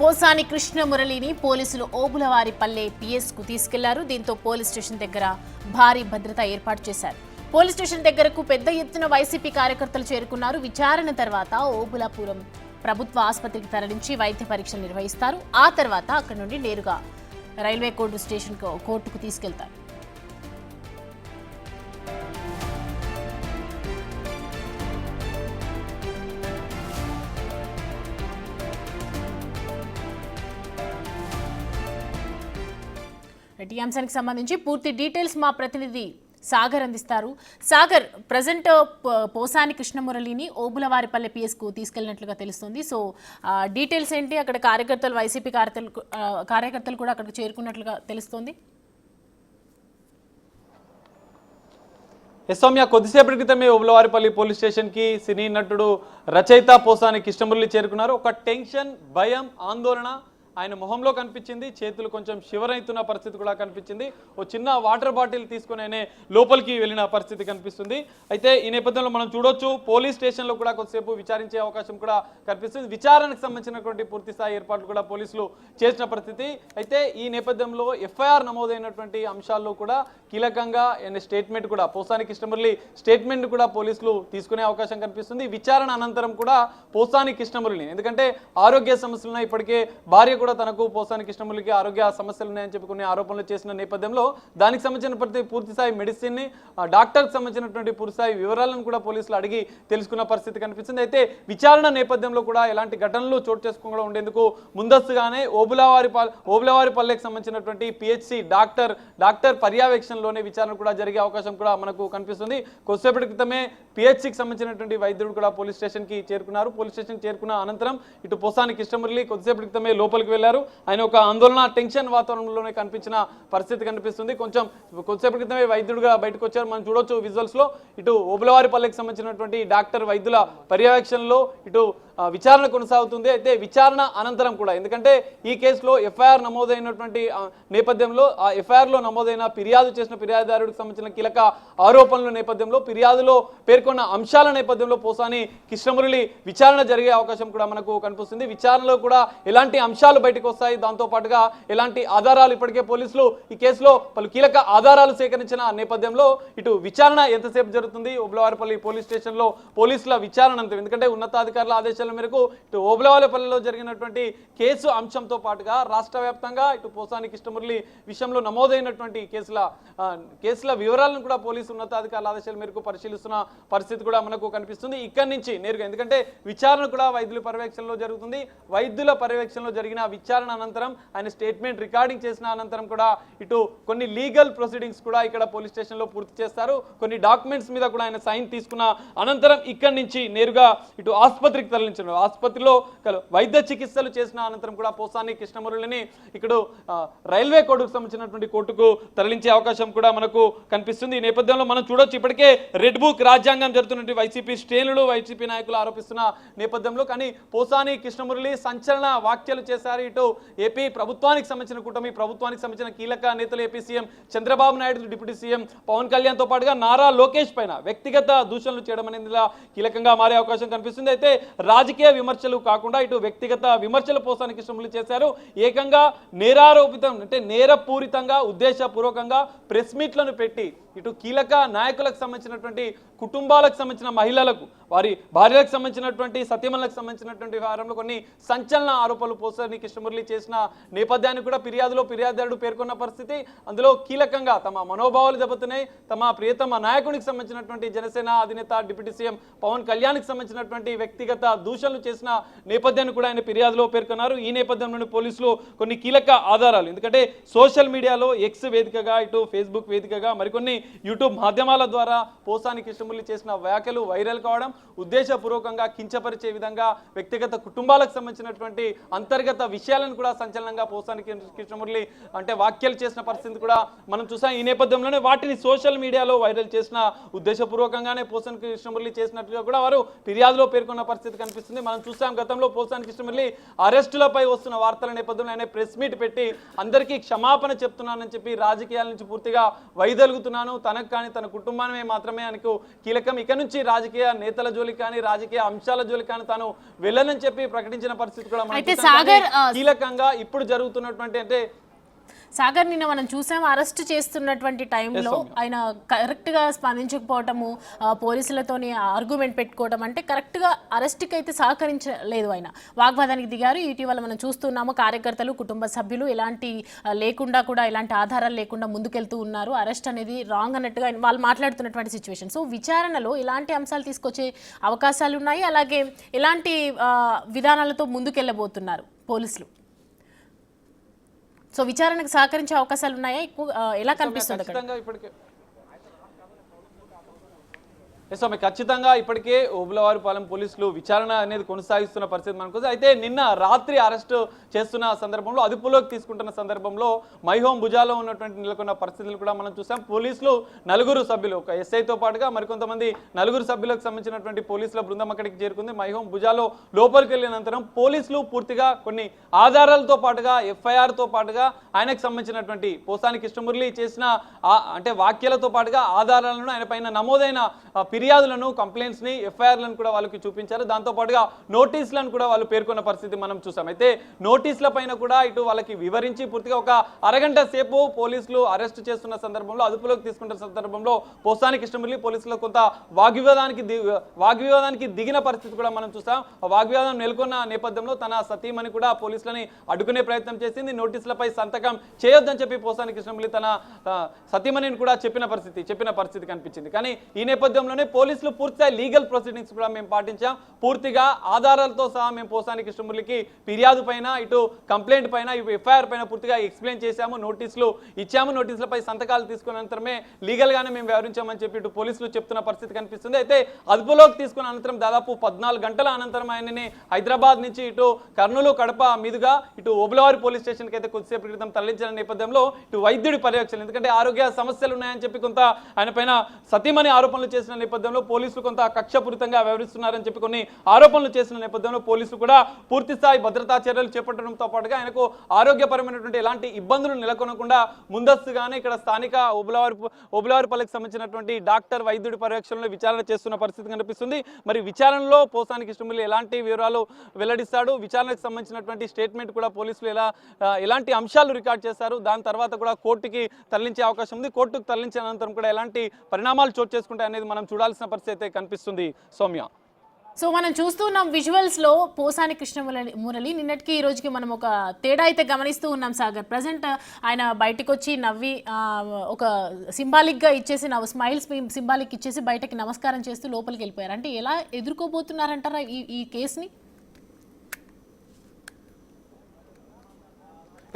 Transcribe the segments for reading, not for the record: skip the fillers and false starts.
పోసాని కృష్ణమురళిని పోలీసులు ఓబులవారిపల్లె పిఎస్కు తీసుకెళ్లారు. దీంతో పోలీస్ స్టేషన్ దగ్గర భారీ భద్రత ఏర్పాటు చేశారు. పోలీస్ స్టేషన్ దగ్గరకు పెద్ద ఎత్తున వైసీపీ కార్యకర్తలు చేరుకున్నారు. విచారణ తర్వాత ఓబులాపురం ప్రభుత్వ ఆసుపత్రికి తరలించి వైద్య పరీక్షలు నిర్వహిస్తారు. ఆ తర్వాత అక్కడి నుండి నేరుగా రైల్వే కోర్టుకు తీసుకెళ్తారు. ఈ అంశానికి సంబంధించి పూర్తి డీటెయిల్స్ మా ప్రతినిధి సాగర్ అందిస్తారు. సాగర్, ప్రజెంట్ పోసాని కృష్ణమురళిని ఓబులవారిపల్లె పిఎస్కు తీసుకెళ్లినట్లుగా తెలుస్తుంది. సో డీటెయిల్స్ ఏంటి? అక్కడ కార్యకర్తలు, వైసీపీ కార్యకర్తలు కూడా అక్కడికి చేరుకున్నట్లుగా తెలుస్తోంది. సౌమ్య, కొద్దిసేపటి క్రితమే ఓబులవారిపల్లి పోలీస్ స్టేషన్కి సినీ నటుడు రచయిత పోసాని కృష్ణమురళి చేరుకున్నారు. ఒక టెన్షన్, భయం, ఆందోళన ఆయన మొహంలో కనిపించింది. చేతులు కొంచెం శివరైతున్న పరిస్థితి కూడా కనిపించింది. ఓ చిన్న వాటర్ బాటిల్ తీసుకుని ఆయన లోపలికి వెళ్ళిన పరిస్థితి కనిపిస్తుంది. అయితే ఈ నేపథ్యంలో మనం చూడొచ్చు, పోలీస్ స్టేషన్లో కూడా కొద్దిసేపు విచారించే అవకాశం కూడా కనిపిస్తుంది. విచారణకు సంబంధించినటువంటి పూర్తి స్థాయి ఏర్పాట్లు కూడా పోలీసులు చేసిన పరిస్థితి. అయితే ఈ నేపథ్యంలో ఎఫ్ఐఆర్ నమోదైనటువంటి అంశాల్లో కూడా కీలకంగా స్టేట్మెంట్ కూడా పోసాని కృష్ణమురళి స్టేట్మెంట్ కూడా పోలీసులు తీసుకునే అవకాశం కనిపిస్తుంది. విచారణ అనంతరం కూడా పోసాని కృష్ణమురళిని, ఎందుకంటే ఆరోగ్య సమస్యలున్న ఇప్పటికే భార్య కూడా తనకు పోసాని కృష్ణమురళికి ఆరోగ్య సమస్యలు ఉన్నాయని చెప్పి కొన్ని ఆరోపణలు చేసిన నేపథ్యంలో దానికి సంబంధించిన పూర్తి స్థాయి మెడిసిన్ ని, డాక్టర్కి సంబంధించినటువంటి పూర్తి స్థాయి వివరాలను కూడా పోలీసులు అడిగి తెలుసుకున్న పరిస్థితి కనిపిస్తుంది. అయితే విచారణ నేపథ్యంలో కూడా ఎలాంటి ఘటనలు చోటు చేసుకోకుండా ఉండేందుకు ముందస్తుగానే ఓబులవారిపల్లెకి సంబంధించినటువంటి పిహెచ్సి డాక్టర్ పర్యవేక్షణలోనే విచారణ కూడా జరిగే అవకాశం కూడా మనకు కనిపిస్తుంది. కొద్దిసేపటి క్రితమే పిహెచ్సికి సంబంధించినటువంటి వైద్యుడు కూడా పోలీస్ స్టేషన్కి చేరుకున్నారు. పోలీస్ స్టేషన్ చేరుకున్న అనంతరం ఇటు పోసాని కృష్ణమురళి కొద్దిసేపటి క్రితమే లోపలికి వెళ్లారు. ఆయన ఒక ఆందోళన, టెన్షన్ వాతావరణంలోనే కనిపించిన పరిస్థితి కనిపిస్తుంది. కొద్దిసేపటి క్రితమే వైద్యుడిగా బయటకు వచ్చారు. మనం చూడొచ్చు విజువల్స్ లో. ఇటు ఓబులవారిపల్లెకి సంబంధించినటువంటి డాక్టర్ వైద్యుల పర్యవేక్షణలో ఇటు విచారణ కొనసాగుతుంది. అయితే విచారణ అనంతరం కూడా, ఎందుకంటే ఈ కేసులో ఎఫ్ఐఆర్ నమోదైనటువంటి నేపథ్యంలో ఆ ఎఫ్ఐఆర్లో నమోదైన ఫిర్యాదు చేసిన ఫిర్యాదుదారుడికి సంబంధించిన కీలక ఆరోపణల నేపథ్యంలో, ఫిర్యాదులో పేర్కొన్న అంశాల నేపథ్యంలో పోసాని కృష్ణమురళి విచారణ జరిగే అవకాశం కూడా మనకు కనిపిస్తుంది. విచారణలో కూడా ఎలాంటి అంశాలు బయటకు వస్తాయి, దాంతో పాటుగా ఎలాంటి ఆధారాలు, ఇప్పటికే పోలీసులు ఈ కేసులో పలు కీలక ఆధారాలు సేకరించిన నేపథ్యంలో ఇటు విచారణ ఎంతసేపు జరుగుతుంది, ఓబులవారిపల్లి పోలీస్ స్టేషన్లో పోలీసుల విచారణ అంతా, ఎందుకంటే ఉన్నతాధికారుల ఆదేశాల మేరకు ఇటు ఓబులవారిపల్లిలో జరిగినటువంటి కేసు అంశంతో పాటుగా రాష్ట్ర వ్యాప్తంగా ఇటు పోసాని కృష్ణమురళి విషయంలో నమోదైనటువంటి కేసుల వివరాలను కూడా పోలీసు ఉన్నతాధికారుల ఆదేశాల మేరకు పరిశీలిస్తున్న పరిస్థితి కూడా మనకు కనిపిస్తుంది. ఇక్కడి నుంచి నేరుగా, ఎందుకంటే విచారణ కూడా వైద్యుల పర్యవేక్షణలో జరుగుతుంది. వైద్యుల పర్యవేక్షణలో జరిగిన విచారణ అనంతరం ఆయన స్టేట్మెంట్ రికార్డింగ్ చేసిన అనంతరం కూడా ఇటు కొన్ని లీగల్ ప్రొసీడింగ్స్ కూడా ఇక్కడ పోలీస్ స్టేషన్లో పూర్తి చేస్తారు. కొన్ని డాక్యుమెంట్స్ మీద కూడా ఆయన సైన్ తీసుకున్న అనంతరం ఇక్కడి నుంచి నేరుగా ఇటు ఆసుపత్రికి తరలించారు. ఆసుపత్రిలో వైద్య చికిత్సలు చేసిన అనంతరం కూడా పోసాని కృష్ణమురళిని ఇక్కడ రైల్వే కోర్టుకు సంబంధించినటువంటి కోర్టుకు తరలించే అవకాశం కూడా మనకు కనిపిస్తుంది. ఈ నేపథ్యంలో మనం చూడొచ్చు, ఇప్పటికే రెడ్ బుక్ రాజ్యాంగం జరుగుతున్నటువంటి వైసీపీ శ్రేణులు, వైసీపీ నాయకులు ఆరోపిస్తున్న నేపథ్యంలో కానీ పోసాని కృష్ణమురళి సంచలన వ్యాఖ్యలు చేశారు. ఇటు ఏపీ ప్రభుత్వానికి సంబంధించిన కూటమి ప్రభుత్వానికి సంబంధించిన కీలక నేతలు, AP CM Chandrababu Naidu, deputy CM Pawan Kalyan తో పాటుగా నారా లోకేష్ పైన వ్యక్తిగత దూషణలు చేయడం అనేది కీలకంగా మారే అవకాశం కనిపిస్తుంది. అయితే రాజకీయ విమర్శలు కాకుండా ఇటు వ్యక్తిగత విమర్శలు పోసాని కృష్ణమురళి చేశారు. ఏకంగా నేరారోపితం, అంటే నేరపూరితంగా ఉద్దేశపూర్వకంగా ప్రెస్ మీట్లను పెట్టి ఇటు కీలక నాయకులకు సంబంధించినటువంటి కుటుంబాలకు సంబంధించిన మహిళలకు, వారి భార్యలకు సంబంధించినటువంటి సత్యమలకు సంబంధించినటువంటి వ్యవహారంలో కొన్ని సంచలన ఆరోపణలు పోసాని కృష్ణమురళి చేసిన నేపథ్యాన్ని కూడా ఫిర్యాదుదారుడు పేర్కొన్న పరిస్థితి. అందులో కీలకంగా తమ మనోభావాలు దెబ్బతున్నాయి, తమ ప్రియతమ నాయకునికి సంబంధించినటువంటి జనసేన అధినేత డిప్యూటీ సీఎం పవన్ కళ్యాణ్కి సంబంధించినటువంటి వ్యక్తిగత దూషణలు చేసిన నేపథ్యాన్ని కూడా ఆయన ఫిర్యాదులో పేర్కొన్నారు. ఈ నేపథ్యంలోని పోలీసులు కొన్ని కీలక ఆధారాలు, ఎందుకంటే సోషల్ మీడియాలో ఎక్స్ వేదికగా, ఇటు ఫేస్బుక్ వేదికగా, మరికొన్ని యూట్యూబ్ మాధ్యమాల ద్వారా పోసాని కృష్ణమురళి చేసిన వ్యాఖ్యలు వైరల్ కావడం, ఉద్దేశపూర్వకంగా కించపరిచే విధంగా వ్యక్తిగత కుటుంబాలకు సంబంధించినటువంటి అంతర్గత విషయాలను కూడా సంచలనంగా పోసాని కృష్ణమురళి అంటే వ్యాఖ్యలు చేసిన పరిస్థితి కూడా మనం చూసాం. ఈ నేపథ్యంలోనే వాటిని సోషల్ మీడియాలో వైరల్ చేసిన, ఉద్దేశపూర్వకంగానే పోసాని కృష్ణమురళి చేసినట్లుగా కూడా వారు ఫిర్యాదులో పేర్కొన్న పరిస్థితి కనిపిస్తుంది. కనిపిస్తుంది. మనం చూసాం గతంలో పోసాని కృష్ణమురళి అరెస్టులపై వస్తున్న వార్తల నేపథ్యంలో ఆయన ప్రెస్ మీట్ పెట్టి అందరికీ క్షమాపణ చెప్తున్నానని చెప్పి రాజకీయాల నుంచి పూర్తిగా వైదొలుగుతున్నాను, తనకు కానీ తన కుటుంబానికి మాత్రమే ఆయనకు కీలకం, ఇక నుంచి రాజకీయ నేతల జోలికి కానీ రాజకీయ అంశాల జోలికి కానీ తాను వెళ్ళనని చెప్పి ప్రకటించిన పరిస్థితి కూడా కీలకంగా ఇప్పుడు జరుగుతున్నటువంటి అంటే సాగర్ నిన్న మనం చూసాం అరెస్ట్ చేస్తున్నటువంటి టైంలో ఆయన కరెక్ట్గా స్పందించకపోవటము, పోలీసులతోని ఆర్గ్యుమెంట్ పెట్టుకోవడం, అంటే కరెక్ట్గా అరెస్ట్కి అయితే సహకరించలేదు, ఆయన వాగ్వాదానికి దిగారు. ఇటీవల మనం చూస్తున్నాము కార్యకర్తలు కుటుంబ సభ్యులు ఎలాంటి లేకుండా కూడా ఎలాంటి ఆధారాలు లేకుండా ముందుకెళ్తూ ఉన్నారు. అరెస్ట్ అనేది రాంగ్ అన్నట్టుగా వాళ్ళు మాట్లాడుతున్నటువంటి సిచ్యువేషన్. సో విచారణలో ఇలాంటి అంశాలు తీసుకొచ్చే అవకాశాలు ఉన్నాయి, అలాగే ఎలాంటి విధానాలతో ముందుకెళ్ళబోతున్నారు పోలీసులు? సో విచారణకు సహకరించే అవకాశాలు ఉన్నాయా? ఎలా కనిపిస్తుంది? ఖచ్చితంగా ఇప్పటికే ఓబులవారిపాలెం పోలీసులు విచారణ అనేది కొనసాగిస్తున్న పరిస్థితి మనకు. అయితే నిన్న రాత్రి అరెస్టు చేస్తున్న సందర్భంలో, అదుపులోకి తీసుకుంటున్న సందర్భంలో మైహోం భుజాలో ఉన్నటువంటి నెలకొన్న పరిస్థితులు కూడా మనం చూసాం. పోలీసులు 4 సభ్యులు, ఒక ఎస్ఐతో పాటుగా మరికొంతమంది 4 సభ్యులకు సంబంధించినటువంటి పోలీసుల బృందం అక్కడికి చేరుకుంది. మైహోం భుజాలో లోపలికి వెళ్ళిన అనంతరం పోలీసులు పూర్తిగా కొన్ని ఆధారాలతో పాటుగా ఎఫ్ఐఆర్తో పాటుగా ఆయనకు సంబంధించినటువంటి పోసాని కృష్ణమురళి చేసిన అంటే వాక్యాలతో పాటుగా ఆధారాలను, ఆయన పైన నమోదైన ఫిర్యాదులను, కంప్లైంట్స్ ని, ఎఫ్ఐఆర్లను కూడా వాళ్ళకి చూపించారు. దాంతో పాటుగా నోటీసులను కూడా వాళ్ళు పేర్కొన్న పరిస్థితి మనం చూసాం. అయితే నోటీసుల పైన కూడా ఇటు వాళ్ళకి వివరించి పూర్తిగా ఒక అరగంట సేపు పోలీసులు అరెస్ట్ చేస్తున్న సందర్భంలో, అదుపులోకి తీసుకుంటున్న సందర్భంలో పోసాని కృష్ణమురళి పోలీసులు కొంత వాగ్వివాదానికి దిగిన పరిస్థితి కూడా మనం చూసాం. వాగ్వివాదం నెలకొన్న నేపథ్యంలో తన సతీమణి కూడా పోలీసులని అడ్డుకునే ప్రయత్నం చేసింది. నోటీసులపై సంతకం చేయొద్దని చెప్పి పోసాని కృష్ణమురళి తన సతీమణిని కూడా చెప్పిన పరిస్థితి కనిపించింది. కానీ ఈ నేపథ్యంలోనే పోలీసులు పూర్తిగా లీగల్ ప్రొసీడింగ్స్ కూడా మేము పాటించాం, పూర్తిగా ఆధారాలతో సహా మేము పోసాని కృష్ణమురళికి ఫిర్యాదు పైన, ఇటు కంప్లైంట్ పైన, ఇటు ఎఫ్ఐఆర్ పైన పూర్తిగా ఎక్స్ప్లెయిన్ చేశాము, నోటీసులు ఇచ్చాము, నోటీసులపై సంతకాలు తీసుకున్న అనంతరమే లీగల్ గానే మేము వ్యవహరించామని చెప్పి ఇటు పోలీసులు చెప్తున్న పరిస్థితి కనిపిస్తుంది. అయితే అదుపులోకి తీసుకున్న అనంతరం దాదాపు 14 గంటల అనంతరం ఆయనని హైదరాబాద్ నుంచి ఇటు కర్నూలు, కడప మీదుగా ఇటు ఓబులవారి పోలీస్ స్టేషన్కి అయితే కొద్దిసేపు క్రితం తరలించిన నేపథ్యంలో ఇటు వైద్యుడి పర్యవేక్షణ, ఎందుకంటే ఆరోగ్య సమస్యలు ఉన్నాయని చెప్పి కొంత ఆయన పైన సతీమణి ఆరోపణలు చేసిన నేపథ్యంలో పోలీసులు కొంత కక్షపూరితంగా వ్యవహరిస్తున్నారని చెప్పి కొన్ని ఆరోపణలు చేసిన నేపథ్యంలో పోలీసులు కూడా పూర్తి స్థాయి భద్రతా చర్యలు చేపట్టడంతో పాటుగా ఆయనకు ఆరోగ్యపరమైనటువంటి ఎలాంటి ఇబ్బందులు నెలకొనకుండా ముందస్తుగానే ఇక్కడ స్థానిక ఓబులవారిపల్లికి సంబంధించినటువంటి డాక్టర్ వైద్యుడి పర్యవేక్షణలో విచారణ చేస్తున్న పరిస్థితి కనిపిస్తుంది. మరి విచారణలో పోసాని కృష్ణమురళి ఎలాంటి వివరాలు వెల్లడిస్తాడు, విచారణకు సంబంధించినటువంటి స్టేట్మెంట్ కూడా పోలీసులు ఎలాంటి అంశాలు రికార్డ్ చేస్తారు, దాని తర్వాత కూడా కోర్టుకి తరలించే అవకాశం ఉంది. కోర్టుకు తరలించిన అనంతరం కూడా ఎలాంటి పరిణామాలు చోటు చేసుకుంటాయి అనేది మనం చూడాల్సిన పరిస్థితి అయితే కనిపిస్తుంది. సౌమ్య, సో మనం చూస్తున్నాం విజువల్స్ లో పోసాని కృష్ణమురళి నిన్నటికి ఈ రోజుకి మనం ఒక తేడా అయితే గమనిస్తూ ఉన్నాం సాగర్. ప్రజెంట్ ఆయన బయటకు వచ్చి నవ్వి ఒక సింబాలిక్ గా ఇచ్చేసి స్మైల్స్ సింబాలిక్ ఇచ్చేసి బయటకి నమస్కారం చేస్తూ లోపలికి వెళ్ళిపోయారు. అంటే ఎలా ఎదుర్కోబోతున్నారంటారా ఈ కేసుని?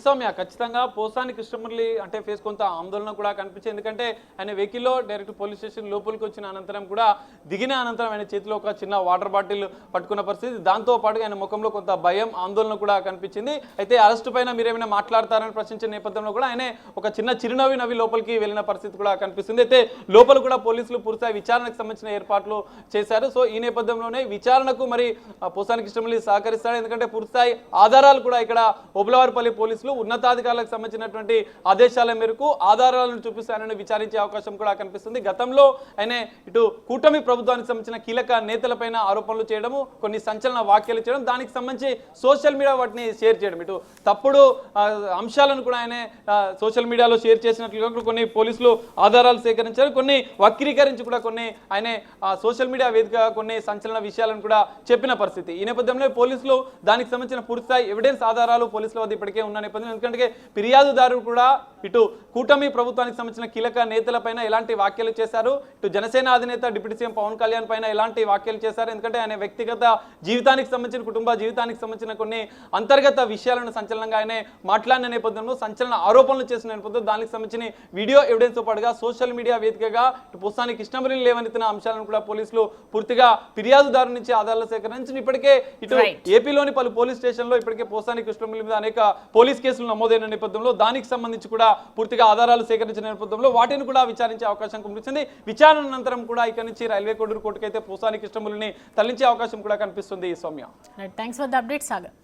సౌమ్య, ఖచ్చితంగా పోసాని కృష్ణమురళి అంటే ఫేస్ కొంత ఆందోళన కూడా కనిపించింది. ఎందుకంటే ఆయన వెహికల్లో డైరెక్ట్ పోలీస్ స్టేషన్ లోపలికి వచ్చిన అనంతరం కూడా దిగిన అనంతరం ఆయన చేతిలో ఒక చిన్న వాటర్ బాటిల్ పట్టుకున్న పరిస్థితి, దాంతో పాటుగా ఆయన ముఖంలో కొంత భయం, ఆందోళన కూడా కనిపించింది. అయితే అరెస్టు పైన మీరేమైనా మాట్లాడతారని ప్రశ్నించిన నేపథ్యంలో కూడా ఆయన ఒక చిన్న చిరునవ్వి నవ్వి లోపలికి వెళ్ళిన పరిస్థితి కూడా కనిపిస్తుంది. అయితే లోపల కూడా పోలీసులు పూర్తిగా విచారణకు సంబంధించిన ఏర్పాట్లు చేశారు. సో ఈ నేపథ్యంలోనే విచారణకు మరి పోసాని కృష్ణమురళి సహకరిస్తాడు, ఎందుకంటే పూర్తిస్థాయి ఆధారాలు కూడా ఇక్కడ ఓబులవారిపల్లి పోలీసులు ఉన్నతాధికారులకు సంబంధించినటువంటి ఆదేశాల మేరకు ఆధారాలను చూపిస్తారని విచారించే అవకాశం కూడా కనిపిస్తుంది. గతంలో ఆయన ఇటు కూటమి ప్రభుత్వానికి సంబంధించిన కీలక నేతలపైన ఆరోపణలు చేయడము, కొన్ని సంచలన వ్యాఖ్యలు చేయడం, దానికి సంబంధించి సోషల్ మీడియా వాటిని షేర్ చేయడం, ఇటు తప్పుడు అంశాలను కూడా ఆయన సోషల్ మీడియాలో షేర్ చేసినట్లుగా కొన్ని పోలీసులు ఆధారాలు సేకరించారు, కొన్ని వక్రీకరించి కూడా కొన్ని ఆయన సోషల్ మీడియా వేదికగా కొన్ని సంచలన విషయాలను కూడా చెప్పిన పరిస్థితి. ఈ నేపథ్యంలో పోలీసులు దానికి సంబంధించిన పూర్తిస్థాయి ఎవిడెన్స్ ఆధారాలు పోలీసుల వద్ద ఇప్పటికే ఉన్న నేపథ్యంలో, ఎందుకంటే ఫిర్యాదుదారులు కూడా ఇటు కూటమి ప్రభుత్వానికి సంబంధించిన కీలక నేతలపైన ఎలాంటి వ్యాఖ్యలు చేశారు, ఇటు జనసేన అధినేత డిప్యూటీ సీఎం పవన్ కళ్యాణ్ పైన ఎలాంటి వ్యాఖ్యలు చేశారు, ఎందుకంటే ఆయన వ్యక్తిగత జీవితానికి సంబంధించిన, కుటుంబ జీవితానికి సంబంధించిన కొన్ని అంతర్గత విషయాలను సంచలనంగా ఆయన మాట్లాడిన నేపథ్యంలో, సంచలన ఆరోపణలు చేసిన నేపథ్యంలో దానికి సంబంధించిన వీడియో ఎవిడెన్స్ తో పాటుగా సోషల్ మీడియా వేదికగా ఇటు పోసాని కృష్ణమురళి లేవనెత్తిన అంశాలను కూడా పోలీసులు పూర్తిగా ఫిర్యాదుదారు నుంచి ఆధారాలు సేకరించి ఇప్పటికే ఇటు ఏపీలోని పలు పోలీస్ స్టేషన్లో ఇప్పటికే పోసాని కృష్ణమురళి మీద అనేక పోలీస్ పోలీస్ కేసులు నమోదైన నేపథ్యంలో దానికి సంబంధించి కూడా పూర్తిగా ఆధారాలు సేకరించిన నేపథ్యంలో వాటిని కూడా విచారించే అవకాశం కనిపిస్తుంది. విచారణ అనంతరం కూడా ఇక్కడి నుంచి రైల్వే కోడూరు కోర్టుకైతే పోసాని కృష్ణమురళిని తరలించే అవకాశం కూడా కనిపిస్తుంది. Soumya, thanks for the update Sagar.